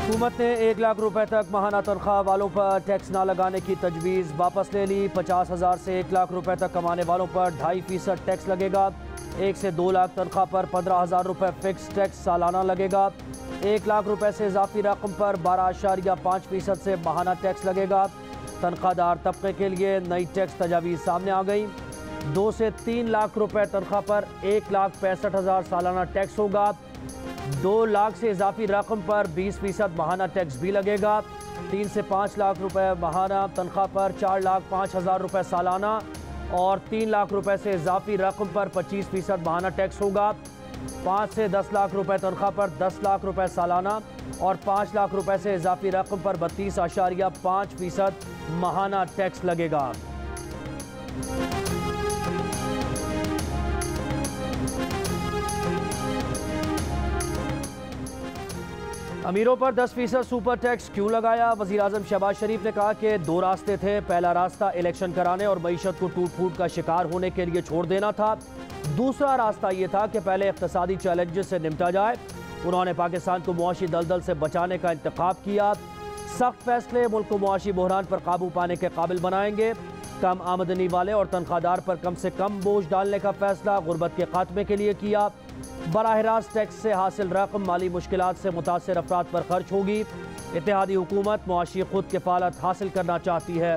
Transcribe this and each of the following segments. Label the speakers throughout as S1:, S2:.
S1: हुकूमत ने 1 लाख रुपए तक माहाना तनख्वाह वालों पर टैक्स ना लगाने की तजवीज़ वापस ले ली। 50,000 से 1 लाख रुपए तक कमाने वालों पर 2.5% टैक्स लगेगा। 1 से 2 लाख तनख्वाह पर 15,000 रुपए फिक्स टैक्स सालाना लगेगा। 1 लाख रुपए से इजाफी रकम पर 12.5% से माहाना टैक्स लगेगा। तनख्वाहदार तबके के लिए नई टैक्स तजावीज़ सामने आ गई। 2 से 3 लाख रुपए तनख्वाह पर 1,65,000 सालाना टैक्स होगा। 2 लाख से इजाफी रकम पर 20% माहाना टैक्स भी लगेगा। 3 से 5 लाख रुपए माहाना तनख्वाह पर 4,05,000 रुपए सालाना और 3 लाख रुपए से इजाफी रकम पर 25% माहाना टैक्स होगा। 5 से 10 लाख रुपए तनख्वाह पर 10 लाख रुपए सालाना और 5 लाख रुपए से इजाफी रकम पर 32.5% माहाना टैक्स लगेगा। अमीरों पर 10% सुपर टैक्स क्यों लगाया? वज़ीर आज़म शहबाज शरीफ ने कहा कि 2 रास्ते थे। पहला रास्ता इलेक्शन कराने और मईशत को टूट फूट का शिकार होने के लिए छोड़ देना था। दूसरा रास्ता ये था कि पहले इक़्तिसादी चैलेंजेस से निपटा जाए। उन्होंने पाकिस्तान को मुआशी दलदल से बचाने का इंतखाब किया। सख्त फैसले मुल्क को मुआशी बहरान पर काबू पाने के काबिल बनाएंगे। कम आमदनी वाले और तनख्वाहदार पर कम से कम बोझ डालने का फैसला गुर्बत के खात्मे के लिए किया। बराह रास्त टैक्स से हासिल रकम माली मुश्किलात से मुतासर अफराद पर खर्च होगी। इत्तेहादी हुकूमत मुआशी खुद किफालत हासिल करना चाहती है।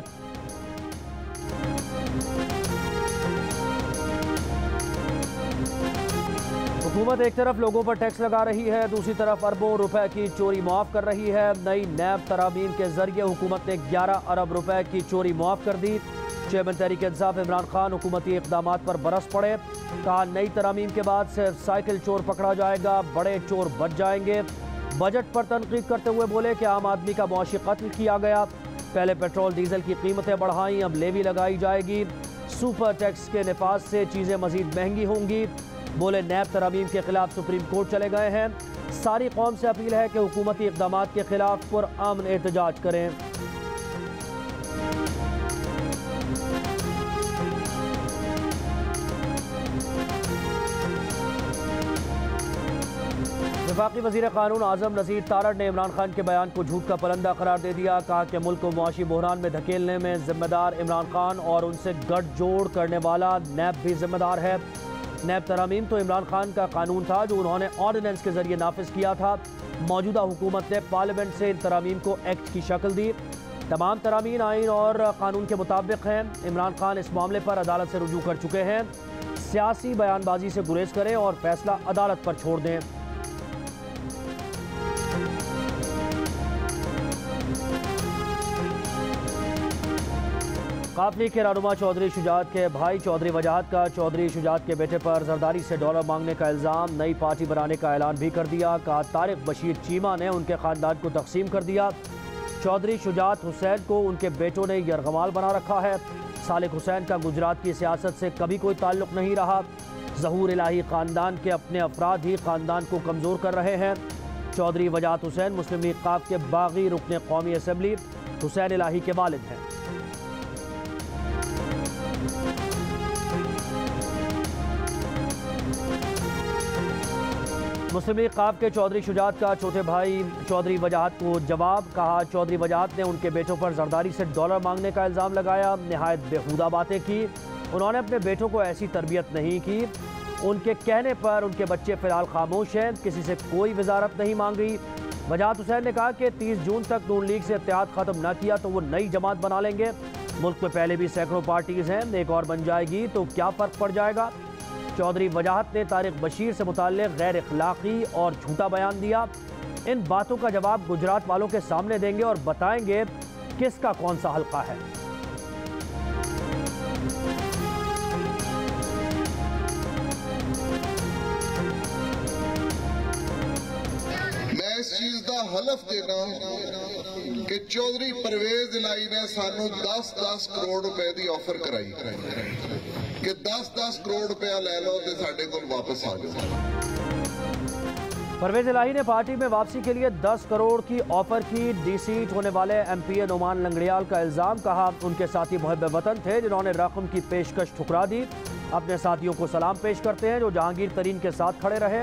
S1: हुकूमत एक तरफ लोगों पर टैक्स लगा रही है, दूसरी तरफ अरबों रुपए की चोरी मुआफ़ कर रही है। नई नैब तरामीम के जरिए हुकूमत ने 11 अरब रुपए की चोरी मुआफ़ कर दी। चेयरमैन तहरीक इंसाफ इमरान खान हुकूमती इक़दामात पर बरस पड़े। कहा नई तरामीम के बाद सिर्फ साइकिल चोर पकड़ा जाएगा, बड़े चोर बच जाएंगे। बजट पर तनकीद करते हुए बोले कि आम आदमी का मुआशी कत्ल किया गया। पहले पेट्रोल डीजल की कीमतें बढ़ाई, अब लेवी लगाई जाएगी। सुपर टैक्स के नफाज से चीज़ें मजीद महंगी होंगी। बोले नैब तरामीम के खिलाफ सुप्रीम कोर्ट चले गए हैं। सारी कौम से अपील है कि हुकूमती इक़दामात के खिलाफ पुरअमन एहतजाज करें। वफाकी वज़ीर क़ानून आज़म नज़ीर तारड़ ने इमरान खान के बयान को झूठ का पलंदा करार दे दिया। कहा कि मुल्क को मुआशी बहरान में धकेलने में जिम्मेदार इमरान खान और उनसे गठजोड़ करने वाला नैब भी जिम्मेदार है। नैब तरामीम तो इमरान खान का कानून था जो उन्होंने ऑर्डिनेंस के जरिए नाफिज किया था। मौजूदा हुकूमत ने पार्लियामेंट से इन तरामीम को एक्ट की शक्ल दी। तमाम तरामीम आइन और कानून के मुताबिक हैं। इमरान खान इस मामले पर अदालत से रुजू कर चुके हैं। सियासी बयानबाजी से गुरेज करें और फैसला अदालत पर छोड़ दें। काफली के रहनुमा चौधरी शुजात के भाई चौधरी वजाहत का चौधरी शुजात के बेटे पर जरदारी से डॉलर मांगने का इल्ज़ाम। नई पार्टी बनाने का ऐलान भी कर दिया। कहा तारिक बशीर चीमा ने उनके ख़ानदान को तकसीम कर दिया। चौधरी शुजात हुसैन को उनके बेटों ने यरगमाल बना रखा है। सालिक हुसैन का गुजरात की सियासत से कभी कोई ताल्लुक़ नहीं रहा। ज़हूर इलाही ख़ानदान के अपने अफराद ही ख़ानदान को कमज़ोर कर रहे हैं। चौधरी वजाहत हुसैन मुस्लिम लीग क़ाब के बागी रुकन कौमी असम्बली हुसैन इलाही के वालिद हैं। मुस्लिम लीग क़ाब के चौधरी शुजात का छोटे भाई चौधरी वजाहत को जवाब। कहा चौधरी वजाहत ने उनके बेटों पर जरदारी से डॉलर मांगने का इल्ज़ाम लगाया। नहायत बेहुदा बातें की। उन्होंने अपने बेटों को ऐसी तरबियत नहीं की। उनके कहने पर उनके बच्चे फ़िलहाल खामोश हैं, किसी से कोई वजारत नहीं मांगी। वजाहत हुसैन ने कहा कि 30 जून तक नून लीग से इत्तेहाद ख़त्म न किया तो वो नई जमात बना लेंगे। मुल्क में पहले भी सैकड़ों पार्टीज़ हैं, एक और बन जाएगी तो क्या फ़र्क पड़ जाएगा। चौधरी वजाहत ने तारिक बशीर से मुताल्लिक़ गैर इखलाक़ी और झूठा बयान दिया। इन बातों का जवाब गुजरात वालों के सामने देंगे और बताएंगे किसका कौन सा हल्का है।
S2: मैं इस चीज का हलफ देना कि चौधरी परवेज इलाही ने सानू 10-10 करोड़ रुपए की ऑफर कराई कि 10-10 करोड़ रुपया ले लो तो साढ़े को वापस आ जाओ।
S1: परवेज इलाही ने पार्टी में वापसी के लिए 10 करोड़ की ऑफर की। डीसीट होने वाले एमपीए नोमान लंगड़ियाल का इल्जाम। कहा उनके साथी मुहब्ब वतन थे जिन्होंने रकम की पेशकश ठुकरा दी। अपने साथियों को सलाम पेश करते हैं जो जहांगीर तरीन के साथ खड़े रहे।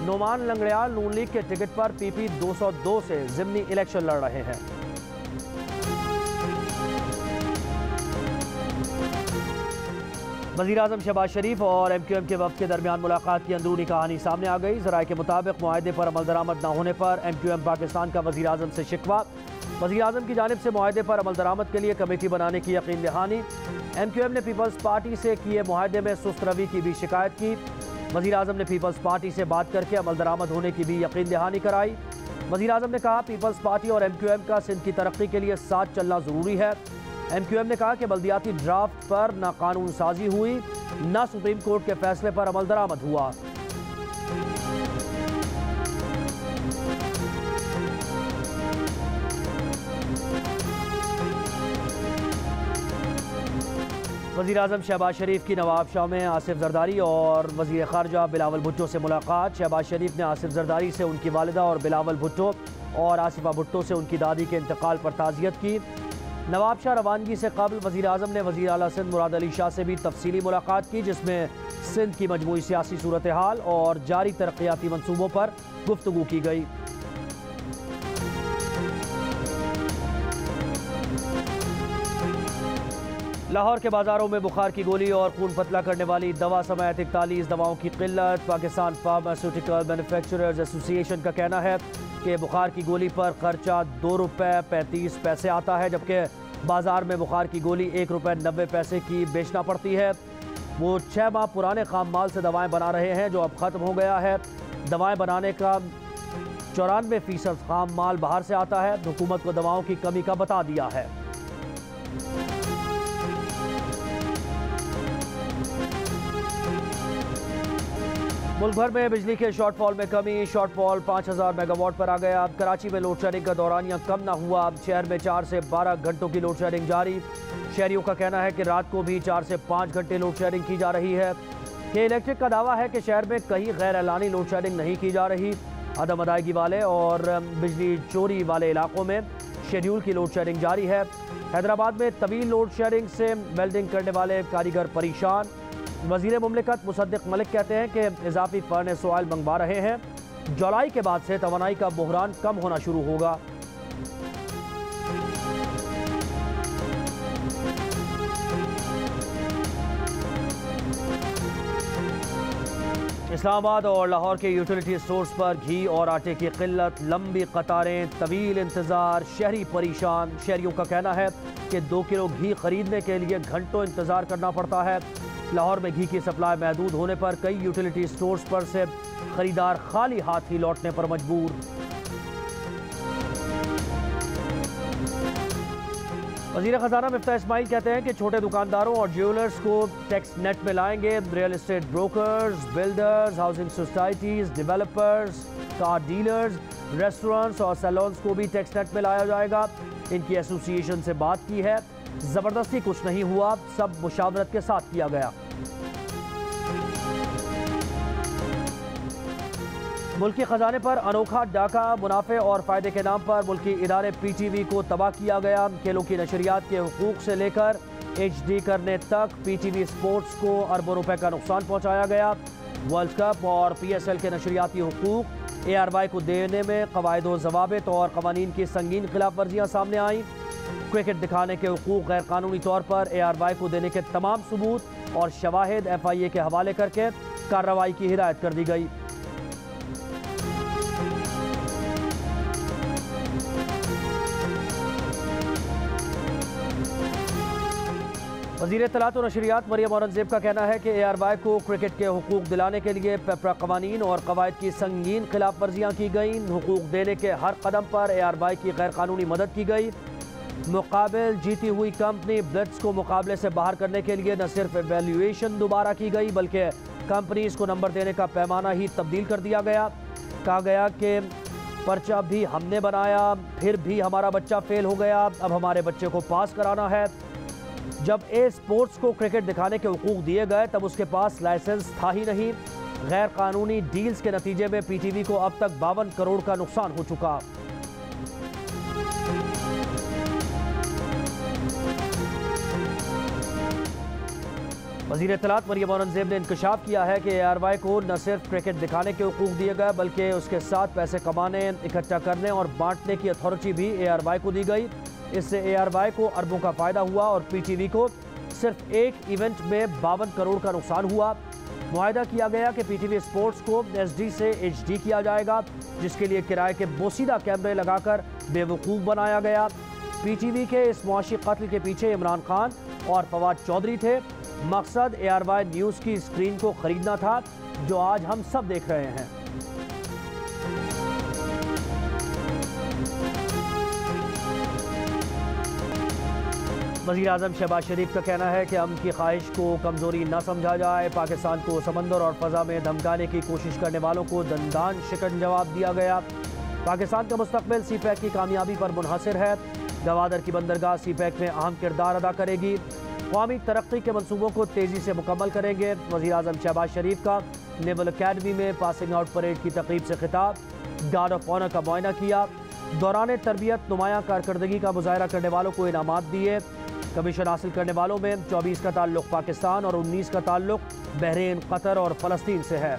S1: नोमान लंगड़ियाल नून लीग के टिकट पर पीपी 202 से जिमनी इलेक्शन लड़ रहे हैं। वज़ीर-ए-आज़म शहबाज शरीफ और MQM के वफ़द के दरमियान मुलाकात की अंदरूनी कहानी सामने आ गई। ज़राए के मुताबिक मुआहदे पर अमल दरामद न होने पर MQM पाकिस्तान का वज़ीर-ए-आज़म से शिकवा। वज़ीर-ए-आज़म की जानिब से मुआहदे पर अमल दरामद के लिए कमेटी बनाने की यकीन दहानी। MQM ने पीपल्स पार्टी से किए मुआहदे में सुस्त रवी की भी शिकायत की। वज़ीर-ए-आज़म ने पीपल्स पार्टी से बात करके अमल दरामद होने की भी यकीन दहानी कराई। वज़ीर-ए-आज़म ने कहा पीपल्स पार्टी और MQM का सिंध की तरक्की के लिए साथ चलना ज़रूरी है। MQM ने कहा कि बल्दियाती ड्राफ्ट पर न कानून साजी हुई न सुप्रीम कोर्ट के फैसले पर अमल दरामद हुआ। वज़ीर-ए-आज़म शहबाज शरीफ की नवाब शाह में आसिफ जरदारी और वज़ीर ख़ारजा बिलावल भुट्टो से मुलाकात। शहबाज शरीफ ने आसिफ जरदारी से उनकी वालिदा और बिलावल भुट्टो और आसिफा भुट्टो से उनकी दादी के इंतकाल पर ताज़ियत की। नवाब शाह रवानगी से कबल वज़ीर-ए-आज़म ने वज़ीर आला सिंध मुराद अली शाह से भी तफसीली मुलाकात की, जिसमें सिंध की मजमूई सियासी सूरत हाल और जारी तरक्याती मनसूबों पर गुफ्तगू की गई। लाहौर के बाज़ारों में बुखार की गोली और खून पतला करने वाली दवा समेत 41 दवाओं की किल्लत। पाकिस्तान फार्मास्यूटिकल मैन्युफैक्चरर्स एसोसिएशन का कहना है कि बुखार की गोली पर खर्चा ₹2.35 आता है, जबकि बाज़ार में बुखार की गोली ₹1.90 की बेचना पड़ती है। वो 6 माह पुराने खाम माल से दवाएँ बना रहे हैं जो अब ख़त्म हो गया है। दवाएँ बनाने का 94% खाम माल बाहर से आता है। हुकूमत को दवाओं की कमी का बता दिया है। मुल्क भर में बिजली के शॉर्टफॉल में कमी। शॉर्टफॉल 5000 मेगावाट पर आ गया। अब कराची में लोड शेडिंग का दौरानिया कम ना हुआ। अब शहर में 4 से 12 घंटों की लोड शेडिंग जारी। शहरियों का कहना है कि रात को भी 4 से 5 घंटे लोड शेडिंग की जा रही है। के इलेक्ट्रिक का दावा है कि शहर में कहीं गैर एलानी लोड शेडिंग नहीं की जा रही। अदम अदायगी वाले और बिजली चोरी वाले इलाकों में शेड्यूल की लोड शेडिंग जारी है। हैदराबाद में तवील लोड शेडिंग से वेल्डिंग करने वाले कारीगर परेशान। वज़ीर मुमलिकत मुसद्दिक मलिक कहते हैं कि इजाफी फर्नेस ऑयल मंगवा रहे हैं। जुलाई के बाद से तवानाई का बहरान कम होना शुरू होगा। इस्लामाबाद और लाहौर के यूटिलिटी स्टोर्स पर घी और आटे की किल्लत, लंबी कतारें, तवील इंतज़ार, शहरी परेशान। शहरियों का कहना है कि 2 किलो घी खरीदने के लिए घंटों इंतज़ार करना पड़ता है। लाहौर में घी की सप्लाई महदूद होने पर कई यूटिलिटी स्टोर्स पर से खरीदार खाली हाथ ही लौटने पर मजबूर। वज़ीर ख़ज़ाना मिफ्ता इस्माइल कहते हैं कि छोटे दुकानदारों और ज्वेलर्स को टैक्स नेट में लाएंगे। Real estate brokers, builders, housing societies, developers, car dealers, restaurants और सैलून्स को भी टैक्स नेट में लाया जाएगा। इनकी एसोसिएशन से बात की है। ज़बरदस्ती कुछ नहीं हुआ, सब मुशावरत के साथ किया गया। मुल्की खजाने पर अनोखा डाका। मुनाफे और फ़ायदे के नाम पर मुल्की इदारे PTV को तबाह किया गया। खेलों की नशरियात के हुकूक से लेकर HD करने तक PTV स्पोर्ट्स को अरबों रुपए का नुकसान पहुँचाया गया। वर्ल्ड कप और PSL के नशरियाती हुकूक ARY को देने में कवायद व ज़वाबित और कवानीन की संगीन खिलाफ वर्जियाँ सामने आईं। क्रिकेट दिखाने के हुकूक गैर कानूनी तौर पर ARY को देने के तमाम सबूत और शवाहिद FIA के हवाले करके कार्रवाई की हिदायत कर दी गई। वज़ीर इत्तलात और नशरियात मरियम औरंगज़ेब का कहना है कि ARY को क्रिकेट के हुकूक दिलाने के लिए पेपरा कवानीन और कवायद की संगीन खिलाफ वर्जियाँ की गई। हुकूक देने के हर कदम पर ARY की गैर कानूनी मदद की गई। मुकाबिल जीती हुई कंपनी ब्लिट्स को मुकाबले से बाहर करने के लिए न सिर्फ एवेल्यूएशन दोबारा की गई बल्कि कंपनीज को नंबर देने का पैमाना ही तब्दील कर दिया गया। कहा गया कि पर्चा भी हमने बनाया, फिर भी हमारा बच्चा फेल हो गया, अब हमारे बच्चे को पास कराना है। जब स्पोर्ट्स को क्रिकेट दिखाने के हुकूक दिए गए तब उसके पास लाइसेंस था ही नहीं। गैर कानूनी डील्स के नतीजे में PTV को अब तक 52 करोड़ का नुकसान हो चुका। वज़ीर इत्तलात मरियम औरंगज़ेब ने इंकशाफ किया है कि ARY को न सिर्फ क्रिकेट दिखाने के हुकूक दिए गए बल्कि उसके साथ पैसे कमाने, इकट्ठा करने और बांटने की अथॉरिटी भी ARY को दी गई। इससे ARY को अरबों का फ़ायदा हुआ और PTV को सिर्फ एक इवेंट में 52 करोड़ का नुकसान हुआ। मुआहदा किया गया कि PTV स्पोर्ट्स को SD से HD किया जाएगा, जिसके लिए किराए के बोसीदा कैमरे लगाकर बेवकूफ़ बनाया गया। PTV के इस मुआशी कत्ल के पीछे इमरान खान और फवाद चौधरी थे। मकसद ARY न्यूज़ की स्क्रीन को खरीदना था, जो आज हम सब देख रहे हैं। वज़ीर आज़म शहबाज शरीफ का कहना है कि अमन की ख्वाहिश को कमज़ोरी न समझा जाए। पाकिस्तान को समंदर और फ़ज़ा में धमकाने की कोशिश करने वालों को दंदान शिकन जवाब दिया गया। पाकिस्तान का मुस्तकबिल CPEC की कामयाबी पर मुनहसर है। गवादर की बंदरगाह CPEC में अहम किरदार अदा करेगी। कौमी तरक्की के मनसूबों को तेज़ी से मुकम्मल करेंगे। वज़ीर आज़म शहबाज शरीफ का नेवल अकेडमी में पासिंग आउट परेड की तकरीब से खिताब। गार्ड ऑफ ऑनर का मुआयना किया। दौरान तरबियत नुमाया कारकर्दगी का मुजाहरा करने वालों को इनामात दिए। कमीशन हासिल करने वालों में 24 का ताल्लुक पाकिस्तान और 19 का ताल्लुक बहरीन, कतर और फ़लस्तीन से है।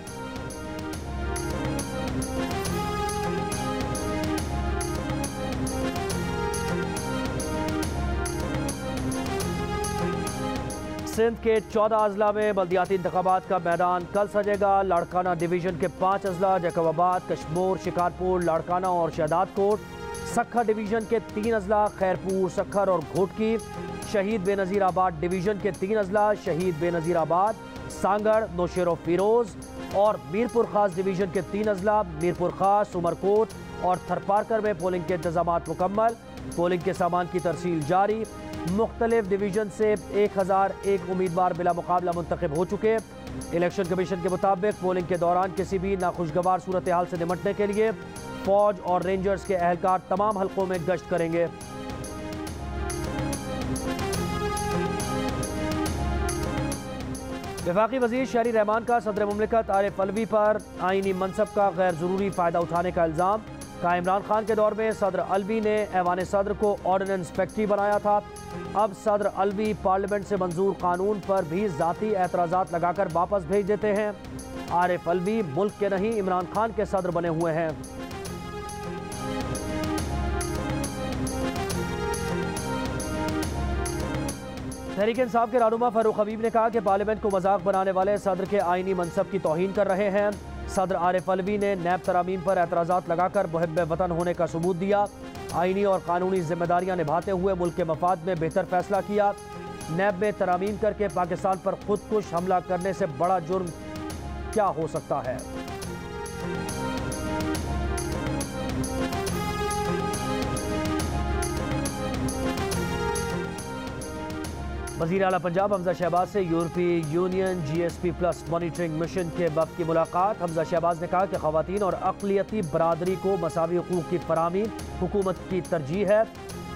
S1: सिंध के 14 अजला में बल्दियाती इंतखाबात का मैदान कल सजेगा। लाड़काना डिवीज़न के 5 अजला जैकबाबाद, कश्मोर, शिकारपुर, लाड़काना और शहदाद कोट। सक्खर डिवीज़न के 3 अजला खैरपुर, सक्खर और घोटकी। शहीद बेनज़ीर आबाद डिवीज़न के 3 अजला शहीद बेनज़ीर आबाद, सांगड़, नौशेरो फिरोज़ और मीरपुर खास डिवीज़न के 3 अजला मीरपुर खास, उमरकोट और थरपारकर में पोलिंग के इंतजामात मुकम्मल। पोलिंग के सामान की तरसील जारी। मुख्तलिफ डिवीज़न से 1001 उम्मीदवार बिला मुकाबला मुंतखब हो चुके। इलेक्शन कमीशन के मुताबिक पोलिंग के दौरान किसी भी नाखुशगवार सूरत हाल से निपटने के लिए फौज और रेंजर्स के अहलकार तमाम हलकों में गश्त करेंगे। वफाकी वज़ीर शहरी रहमान का सदर मुमलिकत आरिफ अलवी पर आईनी मनसब का गैर ज़रूरी फ़ायदा उठाने का इल्ज़ाम। का इमरान खान के दौर में सदर अलवी ने ऐवान सदर को ऑर्डिनेंस फैक्ट्री बनाया था। अब सदर अलवी पार्लियामेंट से मंजूर कानून पर भी ज़ाती एतराज़ात लगाकर वापस भेज देते हैं। आरिफ अलवी मुल्क के नहीं इमरान खान के सदर बने हुए हैं। तहरीक इंसाफ के रहनुमा फारूक हबीब ने कहा कि पार्लियामेंट को मजाक बनाने वाले सदर के आईनी मनसब की तौहीन कर रहे हैं। सदर आरिफ अलवी ने नैब तरामीम पर एतराज़ात लगाकर मुहिब्ब वतन होने का सबूत दिया। आईनी और कानूनी जिम्मेदारियां निभाते हुए मुल्क के मफाद में बेहतर फैसला किया। नैब में तरामीम करके पाकिस्तान पर खुदकुश हमला करने से बड़ा जुर्म क्या हो सकता है। वज़ीर आला पंजाब हमजा शहबाज से यूरोपीय यूनियन GSP+ मॉनिटरिंग मिशन के वफ़द की मुलाकात। हमजा शहबाज ने कहा कि ख़वातीन और अक़लियती बरादरी को मसावी हुकूक़ की फराहमी हुकूमत की तरजीह है।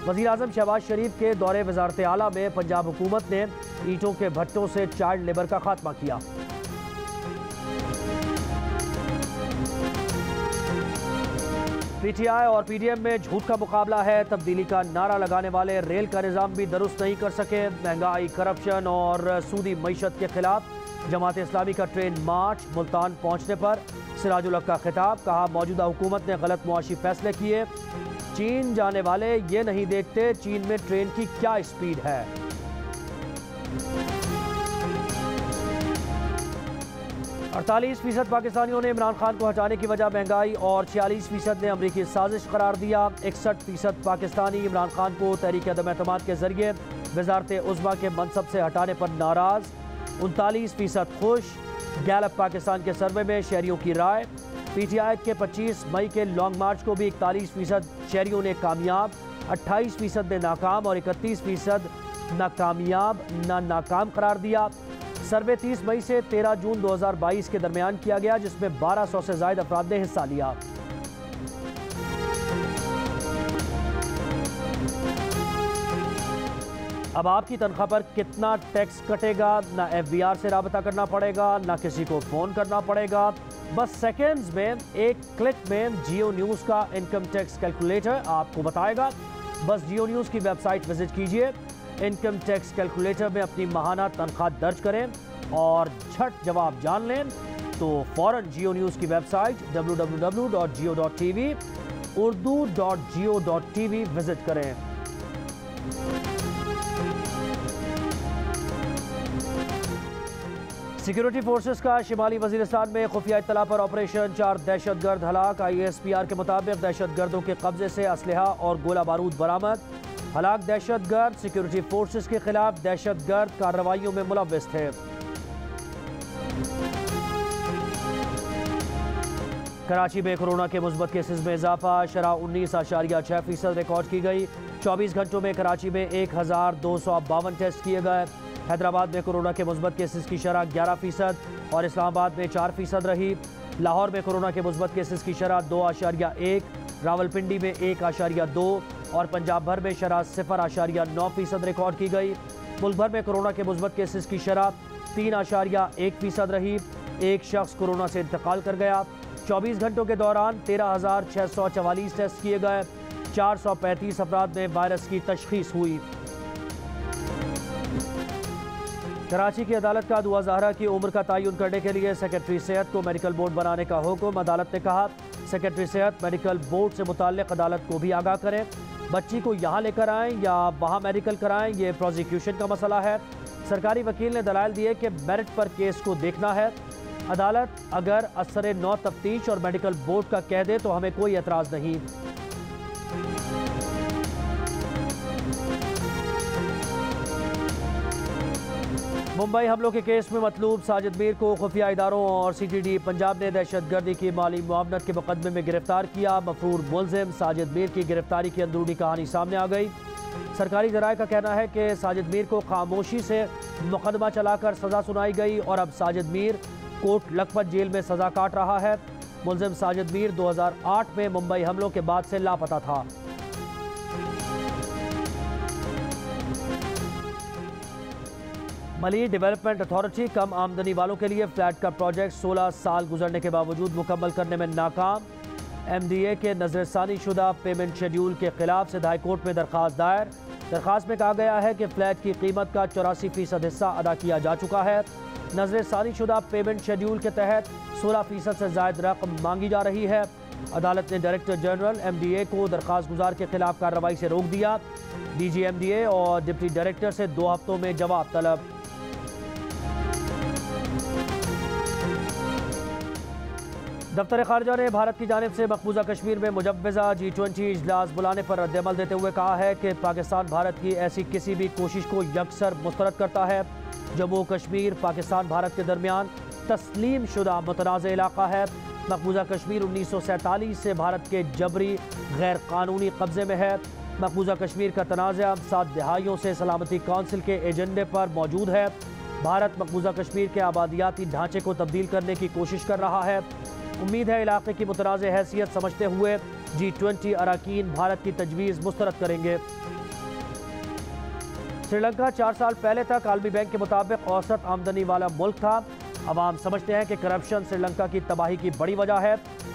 S1: वज़ीर आज़म शहबाज शरीफ के दौरे वज़ारत आला में पंजाब हुकूमत ने ईंटों के भट्टों से चाइल्ड लेबर का खात्मा किया। PTI और PDM में झूठ का मुकाबला है। तब्दीली का नारा लगाने वाले रेल का निज़ाम भी दुरुस्त नहीं कर सके। महंगाई, करप्शन और सूदी मईशत के खिलाफ जमात इस्लामी का ट्रेन मार्च। मुल्तान पहुंचने पर सिराजुल हक का खिताब। कहा मौजूदा हुकूमत ने गलत मुआशी फैसले किए। चीन जाने वाले ये नहीं देखते चीन में ट्रेन की क्या स्पीड है। 48% पाकिस्तानियों ने इमरान खान को हटाने की वजह महंगाई और 46% ने अमरीकी साजिश करार दिया। 61% पाकिस्तानी इमरान खान को तहरीक अदम एतमाद के जरिए वजारत उज़्मा के मनसब से हटाने पर नाराज़। 39% खुश। गैलप पाकिस्तान के सर्वे में शहरियों की राय। PTI के 25 मई के लॉन्ग मार्च को भी 41% शहरियों ने कामयाब, 28% ने नाकाम और 31% नाकामयाब नाकाम करार दिया। सर्वे 30 मई से 13 जून 2022 के दरमियान किया गया, जिसमें 1200 से ज़ायद अफराद ने हिस्सा लिया। अब आपकी तनख्वाह पर कितना टैक्स कटेगा, ना FBR से राबता करना पड़ेगा, ना किसी को फ़ोन करना पड़ेगा। बस सेकेंड्स में एक क्लिक में जियो न्यूज़ का इनकम टैक्स कैलकुलेटर आपको बताएगा। बस जियो न्यूज़ की वेबसाइट विजिट कीजिए। इनकम टैक्स कैलकुलेटर में अपनी माहाना तनख्वाह दर्ज करें। और झट जवाब जान लें तो फौरन जियो न्यूज़ की वेबसाइट www.geo.tv urdu.geo.tv विजिट करें। सिक्योरिटी फोर्सेस का शिमाली वजीरिस्तान में खुफिया इत्तला पर ऑपरेशन, 4 दहशतगर्द हलाक। ISPR के मुताबिक दहशतगर्दों के कब्जे से असलहा और गोला बारूद बरामद। हलाक दहशतगर्द सिक्योरिटी फोर्सेस के खिलाफ दहशतगर्द कार्रवाइयों में मुलव्विस थे। कराची में कोरोना के मुस्बत केसेस में इजाफा, शरह 19.6% रिकॉर्ड की गई। 24 घंटों में कराची में 1252 टेस्ट किए गए। हैदराबाद में कोरोना के मुस्बत केसेस की शरह 11% और इस्लामाबाद में 4% रही। लाहौर में कोरोना के मुस्बत केसेस की शरह 2.1, रावलपिंडी में 1.2 और पंजाब भर में शरह 0.9% रिकॉर्ड की गई। मुल्क भर में कोरोना के मुस्बत केसेस की शरह 3.1% रही। एक शख्स कोरोना से इंतकाल कर गया। 24 घंटों के दौरान 13,644 टेस्ट किए गए। 435 अफराद में वायरस की तशखीस हुई। कराची की अदालत का दुआ ज़हरा की उम्र का तयन करने के लिए सेक्रेटरी सेहत को मेडिकल बोर्ड बनाने का हुक्म। अदालत ने कहा सेक्रेटरी सेहत मेडिकल बोर्ड से मुताल्लिक अदालत को भी आगाह करें। बच्ची को यहाँ लेकर आएँ या वहाँ मेडिकल कराएं, ये प्रोसिक्यूशन का मसला है। सरकारी वकील ने दलाइल दिए कि मेरिट पर केस को देखना है। अदालत अगर असर नौ तफ्तीश और मेडिकल बोर्ड का कह दे तो हमें कोई एतराज़ नहीं। मुंबई हमलों के केस में मतलूब साजिद मीर को खुफिया इदारों और CTD पंजाब ने दहशतगर्दी की माली मुआवनत के मुकदमे में गिरफ्तार किया। मफरूर मुलजिम साजिद मीर की गिरफ्तारी की अंदरूनी कहानी सामने आ गई। सरकारी जराये का कहना है कि साजिद मीर को खामोशी से मुकदमा चलाकर सजा सुनाई गई और अब साजिद मीर कोट लखपत जेल में सजा काट रहा है। मुलजिम साजिद मीर 2008 में मुंबई हमलों के बाद से लापता था। मली डेवलपमेंट अथॉरिटी कम आमदनी वालों के लिए फ्लैट का प्रोजेक्ट 16 साल गुजरने के बावजूद मुकम्मल करने में नाकाम। MDA के नजरसानी शुदा पेमेंट शेड्यूल के खिलाफ से हाई कोर्ट में दरख्वास्त दायर। दरख्वास्त में कहा गया है कि फ्लैट की कीमत का 84% हिस्सा अदा किया जा चुका है। नजरसानी शुदा पेमेंट शेड्यूल के तहत 16% से ज़ायद रकम मांगी जा रही है। अदालत ने डायरेक्टर जनरल MDA को दरख्वास्त गुजार के खिलाफ कार्रवाई से रोक दिया। DG MDA और डिप्टी डायरेक्टर से 2 हफ्तों में जवाब तलब। दफ्तर खारजा ने भारत की जानिब से मकबूजा कश्मीर में मुजव्वज़ा G20 इजलास बुलाने पर रद्द-ए-अमल देते हुए कहा है कि पाकिस्तान भारत की ऐसी किसी भी कोशिश को यकसर मुस्तरद करता है। जम्मू कश्मीर पाकिस्तान भारत के दरमियान तस्लीम शुदा मुतनाज़ इलाका है। मकबूजा कश्मीर 1947 से भारत के जबरी गैर कानूनी कब्जे में है। मकबूजा कश्मीर का तनाज़ा 7 दहाइयों से सलामती कौंसिल के एजेंडे पर मौजूद है। भारत मकबूजा कश्मीर के आबादियाती ढांचे को तब्दील करने की कोशिश कर रहा है। उम्मीद है इलाके की मुतनाज़ हैसियत समझते हुए G20 अरकान भारत की तजवीज़ मुस्तरद करेंगे। श्रीलंका 4 साल पहले तक आलमी बैंक के मुताबिक औसत आमदनी वाला मुल्क था। अवाम समझते हैं कि करप्शन श्रीलंका की तबाही की बड़ी वजह है।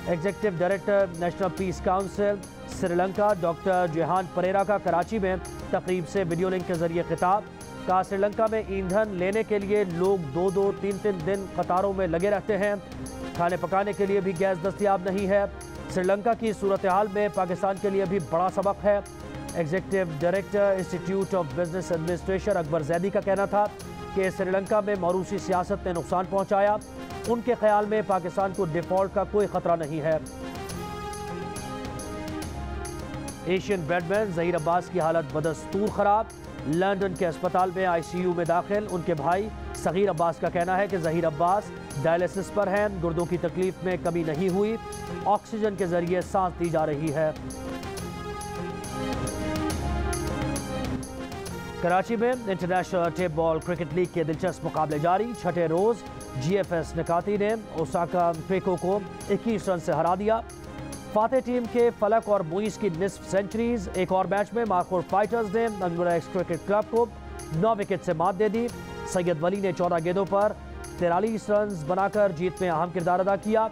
S1: Executive director national peace council Sri Lanka doctor Jehan Perera का कराची में तकरीब से वीडियो लिंक के जरिए खिताब। कहा श्रीलंका में ईंधन लेने के लिए लोग 2-2, 3-3 दिन कतारों में लगे रहते हैं। खाने पकाने के लिए भी गैस दस्तयाब नहीं है। श्रीलंका की सूरत हाल में पाकिस्तान के लिए भी बड़ा सबक है। Executive director institute of business administration Akbar Zaidi का कहना था कि श्रीलंका में मौरूसी सियासत ने नुकसान पहुंचाया। उनके ख्याल में पाकिस्तान को डिफॉल्ट का कोई खतरा नहीं है। एशियन बैडमैन जहीर अब्बास की हालत बदस्तूर खराब। लंदन के अस्पताल में ICU में दाखिल। उनके भाई सगीर अब्बास का कहना है कि जहीर अब्बास डायलिसिस पर हैं। गुर्दों की तकलीफ में कमी नहीं हुई। ऑक्सीजन के जरिए सांस दी जा रही है। कराची में international tape ball cricket league के दिलचस्प मुकाबले जारी। छठे रोज GFS निकाती ने ओसाका पेको को 21 रन से हरा दिया। फातेह टीम के फलक और मुइज की निस्फ सेंचुरीज। एक और मैच में मारखोर फाइटर्स ने अंगुरा क्रिकेट क्लब को 9 विकेट से मात दे दी। सैयद वली ने 14 गेंदों पर 43 रन बनाकर जीत में अहम किरदार अदा किया।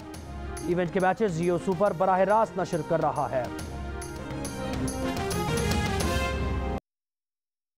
S1: इवेंट के मैचेस जियो सुपर बराह रास्त नशर कर रहा है।